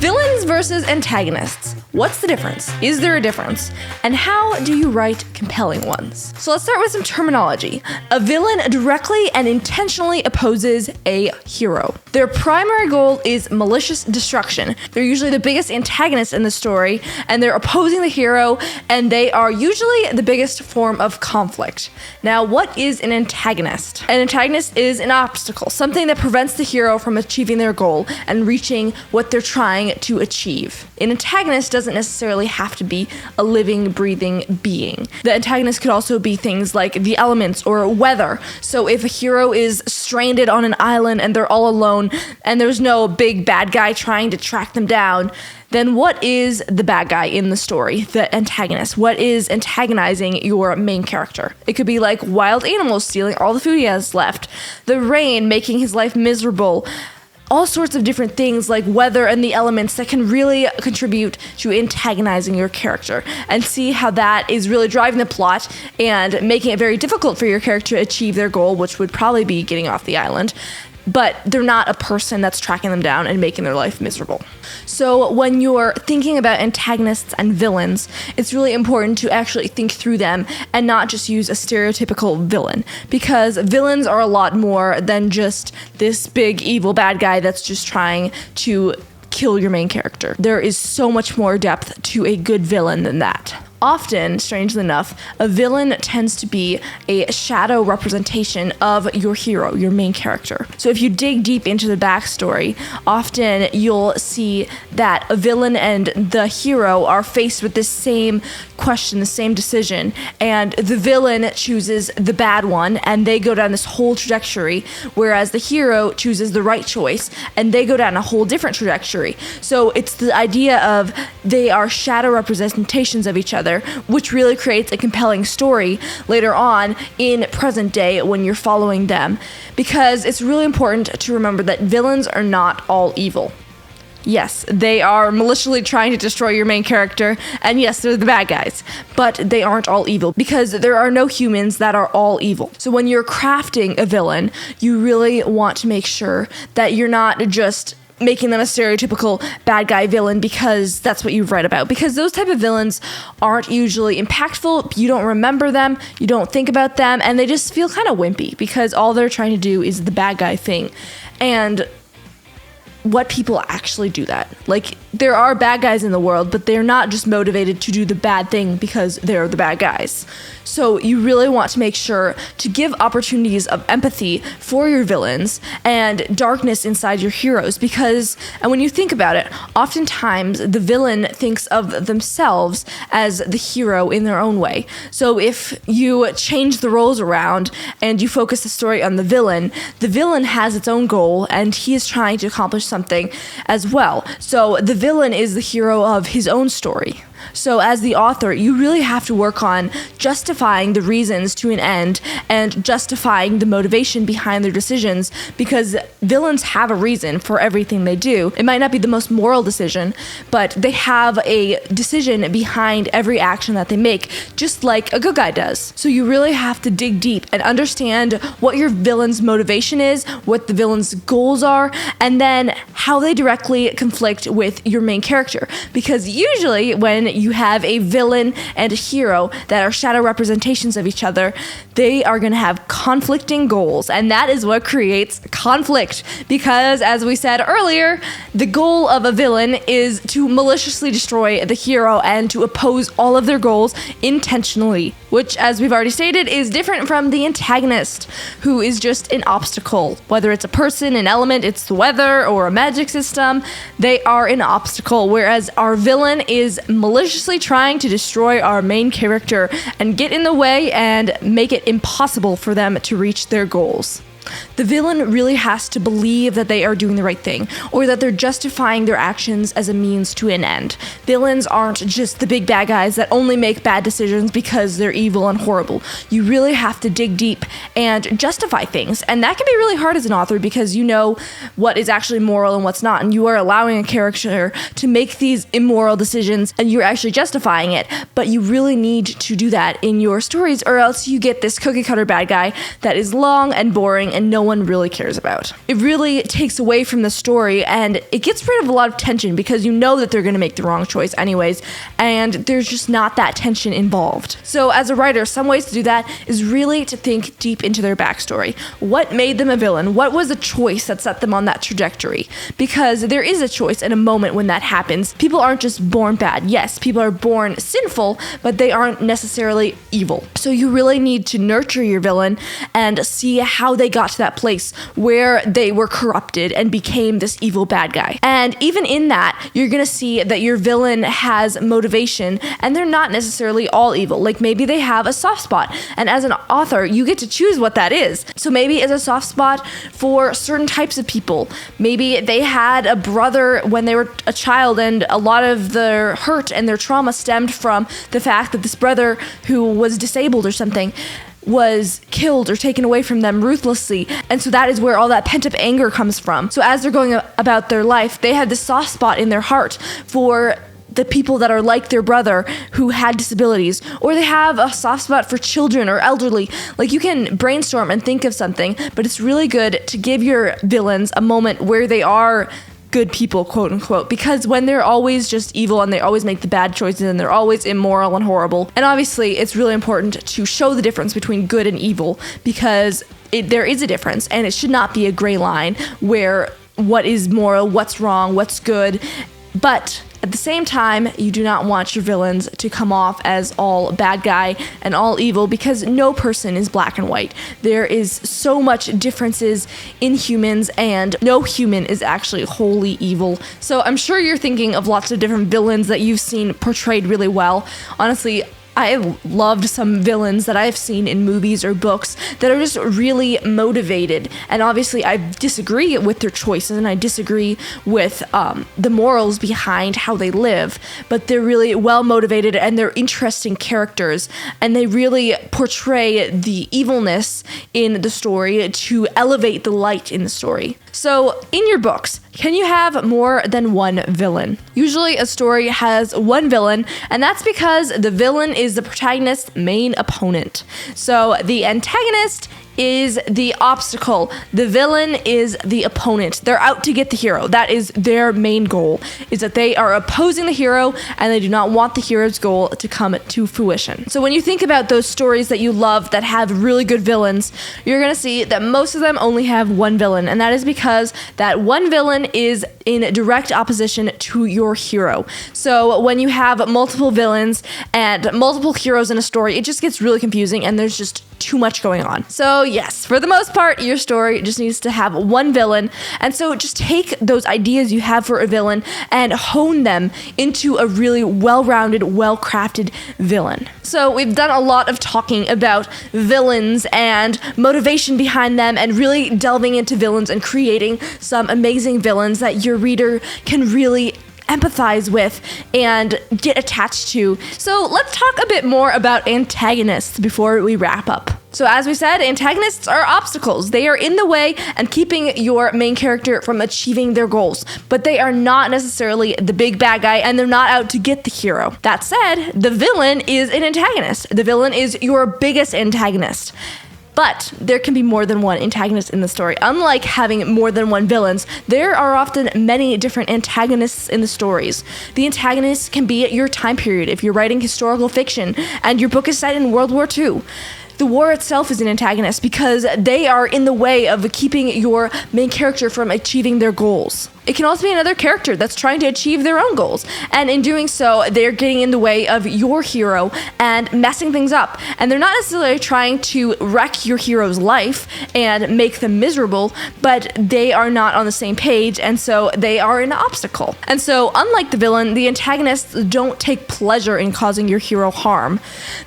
Villains versus antagonists. What's the difference? Is there a difference? And how do you write compelling ones? So let's start with some terminology. A villain directly and intentionally opposes a hero. Their primary goal is malicious destruction. They're usually the biggest antagonist in the story, and they're opposing the hero, and they are usually the biggest form of conflict. Now, what is an antagonist? An antagonist is an obstacle, something that prevents the hero from achieving their goal and reaching what they're trying to achieve. An antagonist doesn't necessarily have to be a living, breathing being. The antagonist could also be things like the elements or weather. So if a hero is stranded on an island and they're all alone and there's no big bad guy trying to track them down, then what is the bad guy in the story, the antagonist? What is antagonizing your main character? It could be like wild animals stealing all the food he has left, the rain making his life miserable, all sorts of different things like weather and the elements that can really contribute to antagonizing your character, and see how that is really driving the plot and making it very difficult for your character to achieve their goal, which would probably be getting off the island. But they're not a person that's tracking them down and making their life miserable. So when you're thinking about antagonists and villains, it's really important to actually think through them and not just use a stereotypical villain, because villains are a lot more than just this big evil bad guy that's just trying to kill your main character. There is so much more depth to a good villain than that. Often, strangely enough, a villain tends to be a shadow representation of your hero, your main character. So if you dig deep into the backstory, often you'll see that a villain and the hero are faced with the same question, the same decision, and the villain chooses the bad one and they go down this whole trajectory, whereas the hero chooses the right choice and they go down a whole different trajectory. So it's the idea of they are shadow representations of each other, which really creates a compelling story later on in present day when you're following them, because it's really important to remember that villains are not all evil. Yes, they are maliciously trying to destroy your main character, and yes, they're the bad guys, but they aren't all evil, because there are no humans that are all evil. So when you're crafting a villain, you really want to make sure that you're not just making them a stereotypical bad guy villain because that's what you've read about, because those type of villains aren't usually impactful. You don't remember them, you don't think about them, and they just feel kind of wimpy because all they're trying to do is the bad guy thing. And what people actually do that. Like, there are bad guys in the world, but they're not just motivated to do the bad thing because they're the bad guys. So you really want to make sure to give opportunities of empathy for your villains and darkness inside your heroes, because, and when you think about it, oftentimes the villain thinks of themselves as the hero in their own way. So if you change the roles around and you focus the story on the villain has its own goal and he is trying to accomplish something as well. So the villain is the hero of his own story. So as the author, you really have to work on justifying the reasons to an end and justifying the motivation behind their decisions, because villains have a reason for everything they do. It might not be the most moral decision, but they have a decision behind every action that they make, just like a good guy does. So you really have to dig deep and understand what your villain's motivation is, what the villain's goals are, and then how they directly conflict with your main character. Because usually when you have a villain and a hero that are shadow representations of each other, they are going to have conflicting goals, and that is what creates conflict. Because as we said earlier, the goal of a villain is to maliciously destroy the hero and to oppose all of their goals intentionally, which, as we've already stated, is different from the antagonist, who is just an obstacle. Whether it's a person, an element, it's the weather, or a magic system, they are an obstacle, whereas our villain is maliciously trying to destroy our main character and get in the way and make it impossible for them to reach their goals. The villain really has to believe that they are doing the right thing, or that they're justifying their actions as a means to an end. Villains aren't just the big bad guys that only make bad decisions because they're evil and horrible. You really have to dig deep and justify things, and that can be really hard as an author because you know what is actually moral and what's not, and you are allowing a character to make these immoral decisions and you're actually justifying it, but you really need to do that in your stories, or else you get this cookie cutter bad guy that is long and boring boring and no one really cares about. It really takes away from the story, and it gets rid of a lot of tension because you know that they're going to make the wrong choice anyways, and there's just not that tension involved. So as a writer, some ways to do that is really to think deep into their backstory. What made them a villain? What was the choice that set them on that trajectory? Because there is a choice and a moment when that happens. People aren't just born bad. Yes, people are born sinful, but they aren't necessarily evil. So you really need to nurture your villain and see how they got to that place where they were corrupted and became this evil bad guy. And even in that, you're gonna see that your villain has motivation, and they're not necessarily all evil. Like maybe they have a soft spot, and as an author, you get to choose what that is. So maybe it's a soft spot for certain types of people. Maybe they had a brother when they were a child, and a lot of their hurt and their trauma stemmed from the fact that this brother who was disabled or something was killed or taken away from them ruthlessly. And so that is where all that pent-up anger comes from. So as they're going about their life, they have this soft spot in their heart for the people that are like their brother who had disabilities, or they have a soft spot for children or elderly. Like, you can brainstorm and think of something, but it's really good to give your villains a moment where they are good people, quote unquote, because when they're always just evil and they always make the bad choices and they're always immoral and horrible. And obviously it's really important to show the difference between good and evil, because there is a difference, and it should not be a gray line where what is moral, what's wrong, what's good. But at the same time, you do not want your villains to come off as all bad guy and all evil, because no person is black and white. There is so much differences in humans, and no human is actually wholly evil. So I'm sure you're thinking of lots of different villains that you've seen portrayed really well. Honestly, I loved some villains that I've seen in movies or books that are just really motivated. And obviously I disagree with their choices, and I disagree with the morals behind how they live, but they're really well motivated and they're interesting characters, and they really portray the evilness in the story to elevate the light in the story. So in your books, can you have more than one villain? Usually a story has one villain, and that's because the villain is the protagonist's main opponent. So the antagonist is the obstacle. The villain is the opponent. They're out to get the hero. That is their main goal, is that they are opposing the hero and they do not want the hero's goal to come to fruition. So when you think about those stories that you love that have really good villains, you're going to see that most of them only have one villain, and that is because that one villain is in direct opposition to your hero. So when you have multiple villains and multiple heroes in a story, it just gets really confusing and there's just too much going on. So yes, for the most part, your story just needs to have one villain. And so just take those ideas you have for a villain and hone them into a really well-rounded, well-crafted villain. So we've done a lot of talking about villains and motivation behind them, and really delving into villains and creating some amazing villains that your reader can really empathize with and get attached to. So let's talk a bit more about antagonists before we wrap up. So as we said, antagonists are obstacles. They are in the way and keeping your main character from achieving their goals, but they are not necessarily the big bad guy, and they're not out to get the hero. That said, the villain is an antagonist. The villain is your biggest antagonist. But there can be more than one antagonist in the story. Unlike having more than one villains, there are often many different antagonists in the stories. The antagonist can be at your time period if you're writing historical fiction and your book is set in World War II. The war itself is an antagonist because they are in the way of keeping your main character from achieving their goals. It can also be another character that's trying to achieve their own goals, and in doing so, they're getting in the way of your hero and messing things up. And they're not necessarily trying to wreck your hero's life and make them miserable, but they are not on the same page, and so they are an obstacle. And so, unlike the villain, the antagonists don't take pleasure in causing your hero harm.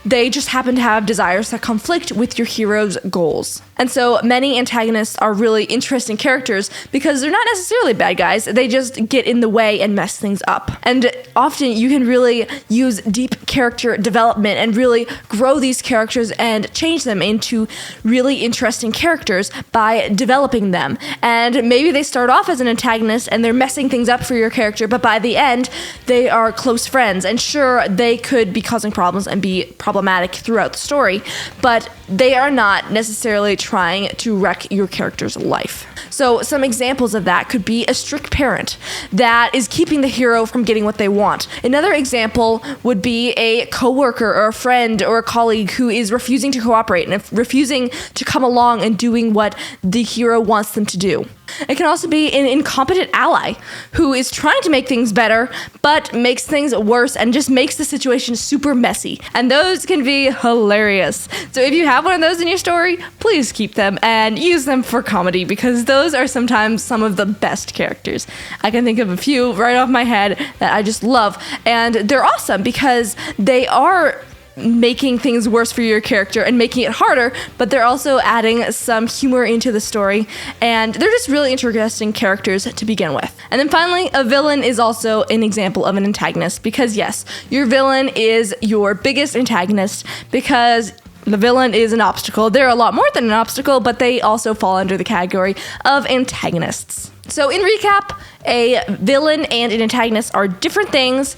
They just happen to have desires that conflict with your hero's goals. And so, many antagonists are really interesting characters because they're not necessarily bad guys. guys, they just get in the way and mess things up. And often you can really use deep character development and really grow these characters and change them into really interesting characters by developing them. And maybe they start off as an antagonist and they're messing things up for your character, but by the end, they are close friends. And sure, they could be causing problems and be problematic throughout the story, but they are not necessarily trying to wreck your character's life. So some examples of that could be a strict parent that is keeping the hero from getting what they want. Another example would be a coworker or a friend or a colleague who is refusing to cooperate and refusing to come along and doing what the hero wants them to do. It can also be an incompetent ally who is trying to make things better, but makes things worse and just makes the situation super messy. And those can be hilarious. So if you have one of those in your story, please keep them and use them for comedy, because those are sometimes some of the best characters. I can think of a few right off my head that I just love. And they're awesome because they are making things worse for your character and making it harder, but they're also adding some humor into the story, and they're just really interesting characters to begin with. And then finally, a villain is also an example of an antagonist, because yes, your villain is your biggest antagonist, because the villain is an obstacle. They're a lot more than an obstacle, but they also fall under the category of antagonists. So in recap, a villain and an antagonist are different things,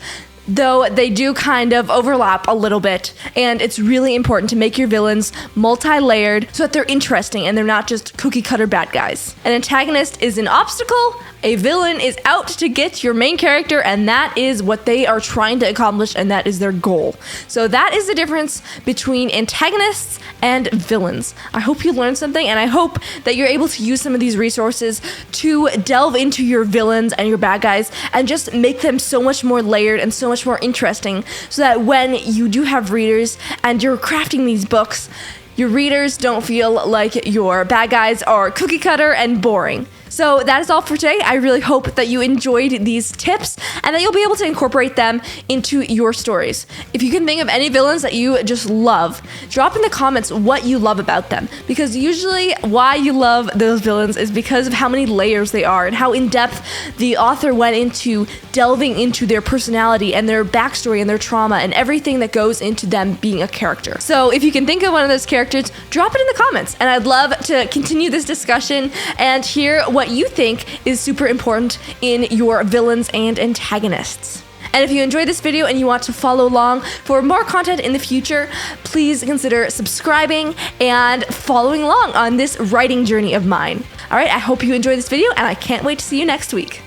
though they do kind of overlap a little bit, and it's really important to make your villains multi-layered so that they're interesting and they're not just cookie-cutter bad guys. An antagonist is an obstacle, a villain is out to get your main character, and that is what they are trying to accomplish, and that is their goal. So that is the difference between antagonists and villains. I hope you learned something, and I hope that you're able to use some of these resources to delve into your villains and your bad guys and just make them so much more layered and so much more interesting, so that when you do have readers and you're crafting these books, your readers don't feel like your bad guys are cookie cutter and boring. So that is all for today. I really hope that you enjoyed these tips and that you'll be able to incorporate them into your stories. If you can think of any villains that you just love, drop in the comments what you love about them, because usually why you love those villains is because of how many layers they are and how in-depth the author went into delving into their personality and their backstory and their trauma and everything that goes into them being a character. So if you can think of one of those characters, drop it in the comments, and I'd love to continue this discussion and hear what you think is super important in your villains and antagonists. And if you enjoyed this video and you want to follow along for more content in the future, please consider subscribing and following along on this writing journey of mine. All right, I hope you enjoyed this video, and I can't wait to see you next week.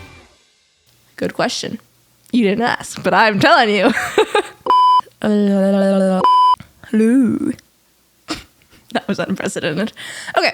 Good question. You didn't ask, but I'm telling you. Hello. That was unprecedented. Okay.